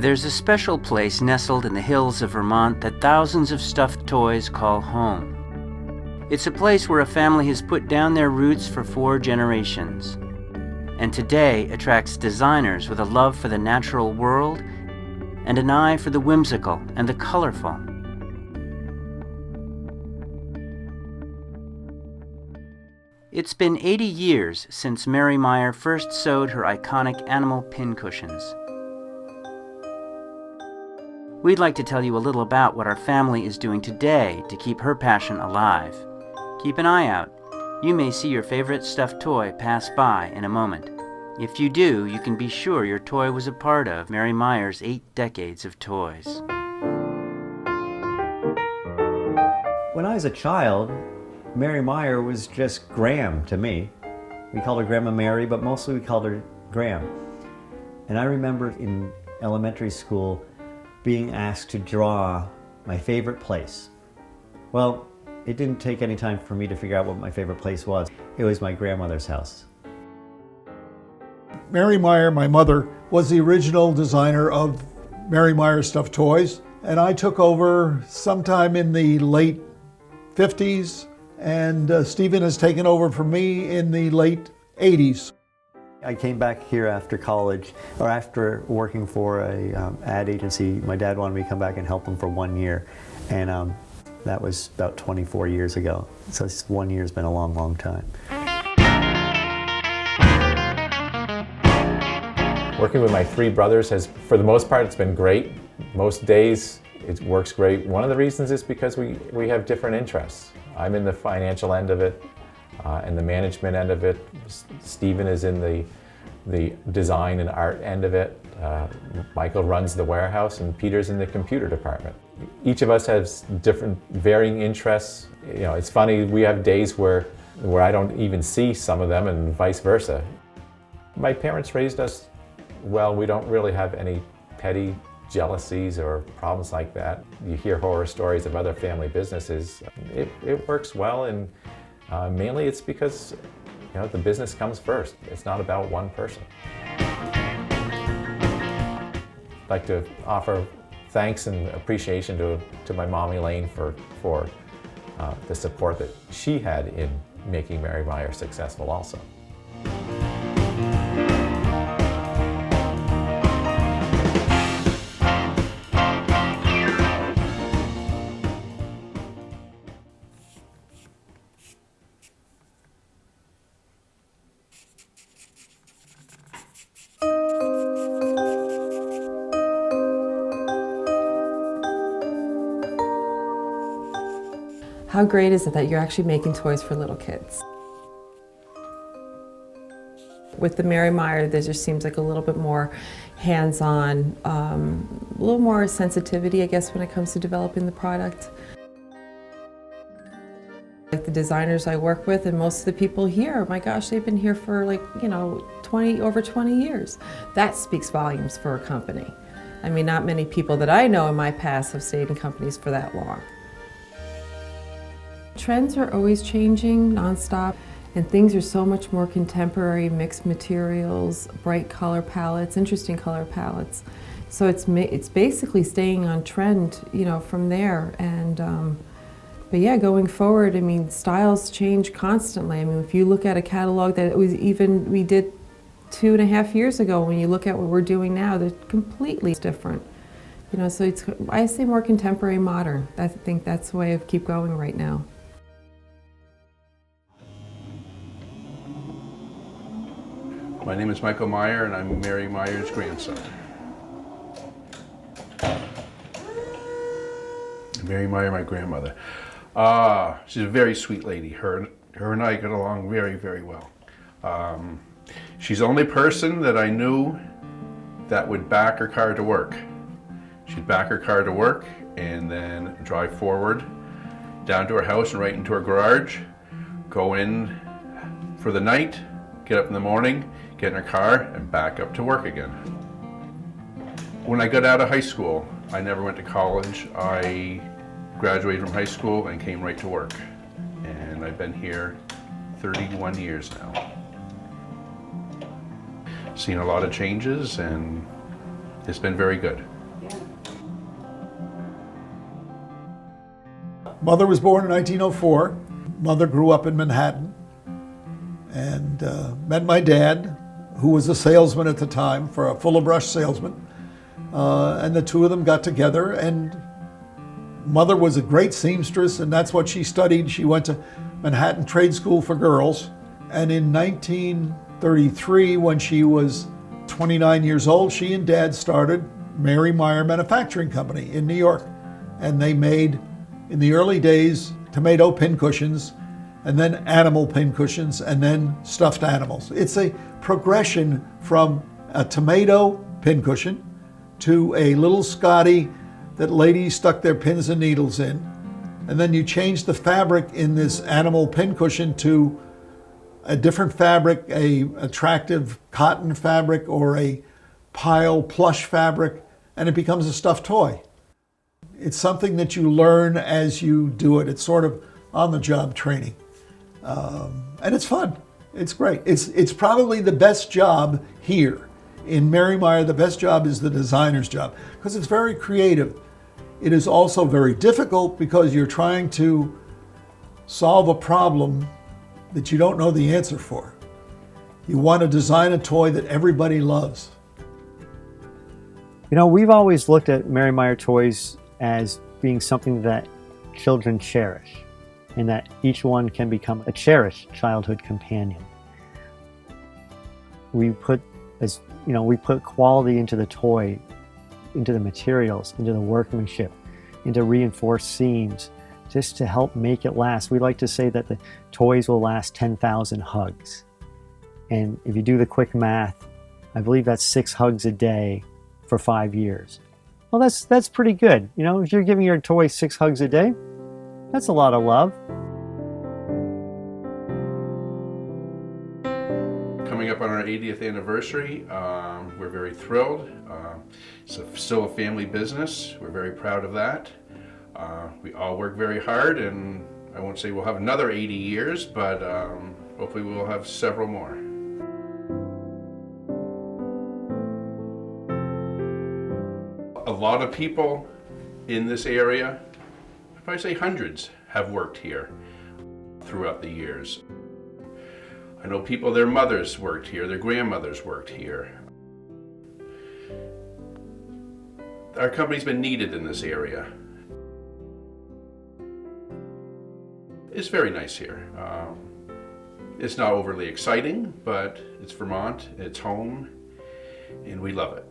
There's a special place nestled in the hills of Vermont that thousands of stuffed toys call home. It's a place where a family has put down their roots for 4 generations, and today attracts designers with a love for the natural world and an eye for the whimsical and the colorful. It's been 80 years since Mary Meyer first sewed her iconic animal pincushions. We'd like to tell you a little about what our family is doing today to keep her passion alive. Keep an eye out. You may see your favorite stuffed toy pass by in a moment. If you do, you can be sure your toy was a part of Mary Meyer's 8 decades of toys. When I was a child, Mary Meyer was just Graham to me. We called her Grandma Mary, but mostly we called her Graham. And I remember in elementary school being asked to draw my favorite place. Well, it didn't take any time for me to figure out what my favorite place was. It was my grandmother's house. Mary Meyer, my mother, was the original designer of Mary Meyer stuffed toys, and I took over sometime in the late 50s, and Stephen has taken over from me in the late 80s. I came back here after college, or after working for a ad agency. My dad wanted me to come back and help him for 1 year, and that was about 24 years ago. So 1 year's been a long, long time. Working with my 3 brothers has, for the most part, it's been great. Most days it works great. One of the reasons is because we have different interests. I'm in the financial end of it and the management end of it. Stephen is in the design and art end of it. Michael runs the warehouse, and Peter's in the computer department. Each of us has different varying interests. You know, it's funny, we have days where I don't even see some of them, and vice versa. My parents raised us well. We don't really have any petty jealousies or problems like that. You hear horror stories of other family businesses. It works well, and mainly it's because the business comes first. It's not about one person. I'd like to offer thanks and appreciation to my mom Elaine for the support that she had in making Mary Meyer successful also. How great is it that you're actually making toys for little kids? With the Mary Meyer, there just seems like a little bit more hands-on, a little more sensitivity, I guess, when it comes to developing the product. Like the designers I work with and most of the people here, my gosh, they've been here for over 20 years. That speaks volumes for a company. I mean, not many people that I know in my past have stayed in companies for that long. Trends are always changing nonstop, and things are so much more contemporary, mixed materials, bright color palettes, interesting color palettes. So it's basically staying on trend, from there. And but yeah, going forward, I mean, styles change constantly. I mean, if you look at a catalog that we did 2.5 years ago, when you look at what we're doing now, they're completely different. So I say more contemporary, modern. I think that's the way I keep going right now. My name is Michael Meyer, and I'm Mary Meyer's grandson. Mary Meyer, my grandmother. She's a very sweet lady. Her and I get along very, very well. She's the only person that I knew that would back her car to work. She'd back her car to work and then drive forward down to her house and right into her garage, go in for the night, get up in the morning, get in her car, and back up to work again. When I got out of high school, I never went to college. I graduated from high school and came right to work. And I've been here 31 years now. Seen a lot of changes, and it's been very good. Mother was born in 1904. Mother grew up in Manhattan and met my dad, who was a salesman at the time, for a full-of-brush salesman. And the two of them got together, and Mother was a great seamstress, and that's what she studied. She went to Manhattan Trade School for Girls. And in 1933, when she was 29 years old, she and Dad started Meyer Manufacturing Company in New York. And they made, in the early days, tomato pincushions, and then animal pincushions, and then stuffed animals. It's a progression from a tomato pincushion to a little Scotty that ladies stuck their pins and needles in. And then you change the fabric in this animal pincushion to a different fabric, a attractive cotton fabric or a pile plush fabric, and it becomes a stuffed toy. It's something that you learn as you do it. It's sort of on-the-job training. And it's fun. It's great. It's probably the best job here. In Mary Meyer, the best job is the designer's job because it's very creative. It is also very difficult because you're trying to solve a problem that you don't know the answer for. You want to design a toy that everybody loves. You know, we've always looked at Mary Meyer toys as being something that children cherish, and that each one can become a cherished childhood companion. We put quality into the toy, into the materials, into the workmanship, into reinforced seams, just to help make it last. We like to say that the toys will last 10,000 hugs. And if you do the quick math, I believe that's 6 hugs a day for 5 years. Well, that's pretty good. You know, if you're giving your toy 6 hugs a day, that's a lot of love. Coming up on our 80th anniversary, we're very thrilled. It's still a family business. We're very proud of that. We all work very hard, and I won't say we'll have another 80 years, but hopefully we'll have several more. A lot of people in this area, I'd probably say hundreds, have worked here throughout the years. I know people, their mothers worked here, their grandmothers worked here. Our company's been needed in this area. It's very nice here. It's not overly exciting, but it's Vermont, it's home, and we love it.